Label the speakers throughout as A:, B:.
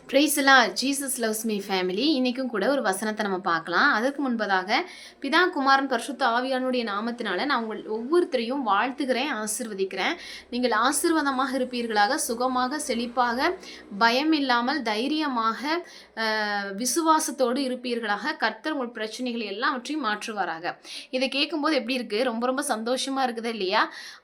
A: Price எல்லாம் Jesus loves me family. இன்றைக்கும் கூட ஒரு வசனத்தை நம்ம பார்க்கலாம். அதற்கு முன்பதாக பிதா குமாரன் பரிசுத்த ஆவியானுடைய நாமத்தினால நான் உங்கள் ஒவ்வொருத்தரையும் வாழ்த்துகிறேன், ஆசீர்வதிக்கிறேன். நீங்கள் ஆசீர்வாதமாக இருப்பீர்களாக, சுகமாக, செழிப்பாக, பயமில்லாமல், தைரியமாக, விசுவாசத்தோடு இருப்பீர்களாக. கர்த்தர் உங்கள் பிரச்சனைகள் எல்லாவற்றையும் மாற்றுவாராக. இதை கேட்கும்போது எப்படி இருக்குது? ரொம்ப ரொம்ப சந்தோஷமாக இருக்குது இல்லையா?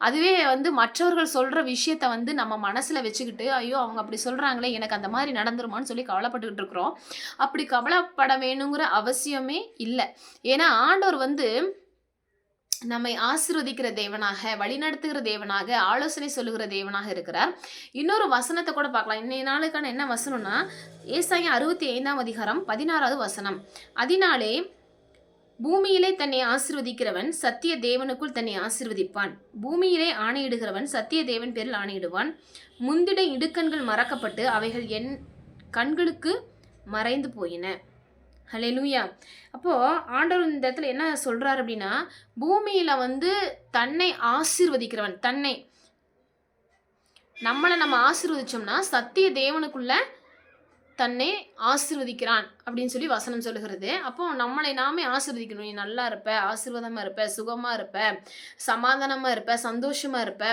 A: அதுவே மற்றவர்கள் சொல்கிற விஷயத்தை நம்ம மனசில் வச்சுக்கிட்டு, ஐயோ அவங்க அப்படி சொல்கிறாங்களே, எனக்கு அந்த மாதிரி நடந்துரும் சொல்லி கவலைப்பட்டுக்கிட்டு இருக்கிறோம். அப்படி கவலைப்பட வேணுங்கிற அவசியமே இல்லை. ஏன்னா ஆண்டவர் நம்மை ஆசீர்வதிக்கிற தேவனாக, வழிநடத்துகிற தேவனாக, ஆலோசனை சொல்லுகிற தேவனாக இருக்கிறார். இன்னொரு வசனத்தை கூட பார்க்கலாம். இன்னைய நாளுக்கான என்ன வசனம்னா, ஏசாயா 65ஆம் அதிகாரம் 16வது வசனம். அதனாலே பூமியிலே தன்னை ஆசீர்வதிக்கிறவன் சத்திய தேவனுக்குள் தன்னை ஆசீர்வதிப்பான். பூமியிலே ஆணையிடுகிறவன் சத்திய தேவன் பேரில் ஆணையிடுவான். முந்திட இடுக்கண்கள் மறக்கப்பட்டு அவைகள் என் கண்களுக்கு மறைந்து போயின. ஹல்லேலூயா. அப்போது ஆண்டவர் இந்த இடத்துல என்ன சொல்கிறார் அப்படின்னா, பூமியில் தன்னை ஆசீர்வதிக்கிறவன், நம்மளை நம்ம ஆசீர்வதிச்சோம்னா சத்திய தேவனுக்குள்ள தன்னை ஆசீர்வதிக்கிறான் அப்படின்னு சொல்லி வசனம் சொல்லுகிறது. அப்போ நம்மளை நாமே ஆசீர்வதிக்கணும். நீ நல்லா இருப்ப, ஆசீர்வாதமாக இருப்ப, சுகமாக இருப்ப, சமாதானமாக இருப்ப, சந்தோஷமாக இருப்ப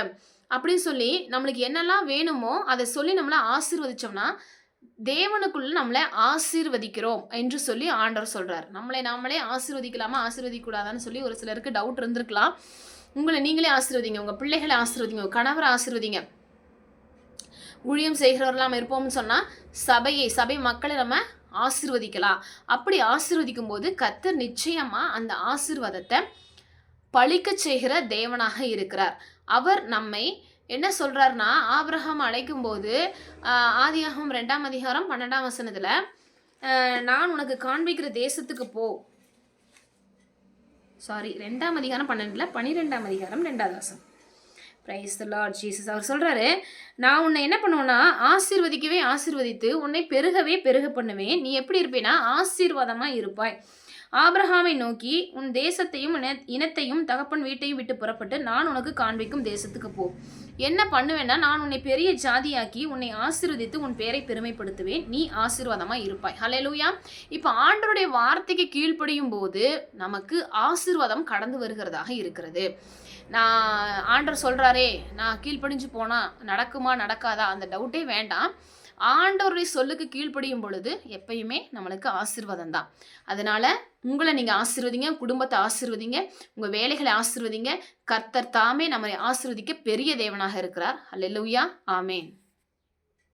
A: அப்படின்னு சொல்லி நம்மளுக்கு என்னெல்லாம் வேணுமோ அதை சொல்லி நம்மளை ஆசீர்வதிச்சோம்னா தேவனுக்குள்ள நம்மளை ஆசீர்வதிக்கிறோம் என்று சொல்லி ஆண்டவர் சொல்றார். நம்மளை நாமளே ஆசீர்வதிக்கலாமா, ஆசீர்வதிக்கூடாதான்னு சொல்லி ஒரு சிலருக்கு டவுட் இருந்திருக்கலாம். உங்களை நீங்களே ஆசீர்வதிங்க, உங்கள் பிள்ளைகளை ஆசீர்வதிங்க, உங்கள் கணவரை ஆசீர்வதிங்க. ஊழியம் செய்கிறவர்களாம் இருப்போம்னு சொன்னால் சபை மக்களை நம்ம ஆசீர்வதிக்கலாம். அப்படி ஆசீர்வதிக்கும் போது கர்த்தர் நிச்சயமாக அந்த ஆசீர்வாதத்தை பழிக்க செய்கிற தேவனாக இருக்கிறார். அவர் நம்மை என்ன சொல்கிறாருன்னா, ஆபிரகாம் அழைக்கும் போது ஆதியாகமம் 2ஆம் அதிகாரம் 12ஆம் வசனத்தில், நான் உனக்கு காண்பிக்கிற தேசத்துக்கு போ. 2ஆம் அதிகாரம் 12, 12ஆம் அதிகாரம் 2வது வசனம். Praise the lord Jesus. அவர் சொல்கிறாரு, நான் உன்னை என்ன பண்ணுவேன்னா ஆசீர்வதித்து உன்னை பெருகவே பெருக பண்ணுவேன். நீ எப்படி இருப்பேன்னா ஆசீர்வாதமாக இருப்பாய். ஆபிரகாமை நோக்கி, உன் தேசத்தையும் இனத்தையும் தகப்பன் வீட்டையும் விட்டு புறப்பட்டு நான் உனக்கு காண்பிக்கும் தேசத்துக்கு போ. என்ன பண்ணுவேன்னா, நான் உன்னை பெரிய ஜாதியாக்கி உன்னை ஆசீர்வதித்து உன் பேரை பெருமைப்படுத்துவேன். நீ ஆசீர்வாதமாக இருப்பாய். ஹல்லேலூயா. இப்போ ஆண்டவருடைய வார்த்தைக்கு கீழ்ப்படியும் போது நமக்கு ஆசீர்வாதம் கடந்து வருகிறதாக இருக்கிறது. ஆண்டவர் சொல்கிறாரே, நான் கீழ்ப்படிஞ்சு போனால் நடக்குமா நடக்காதா அந்த டவுட்டே வேண்டாம். ஆண்டவருடைய சொல்லுக்கு கீழ்ப்படியும் பொழுது எப்பயுமே நம்மளுக்கு ஆசீர்வாதம் தான். அதனால் உங்களை நீங்கள் ஆசீர்வதிங்க, குடும்பத்தை ஆசீர்வதிங்க, உங்கள் வேலைகளை ஆசீர்வதிங்க. கர்த்தர் தாமே நம்மை ஆசீர்வதிக்க பெரிய தேவனாக இருக்கிறார். ஹல்லேலூயா. ஆமேன்.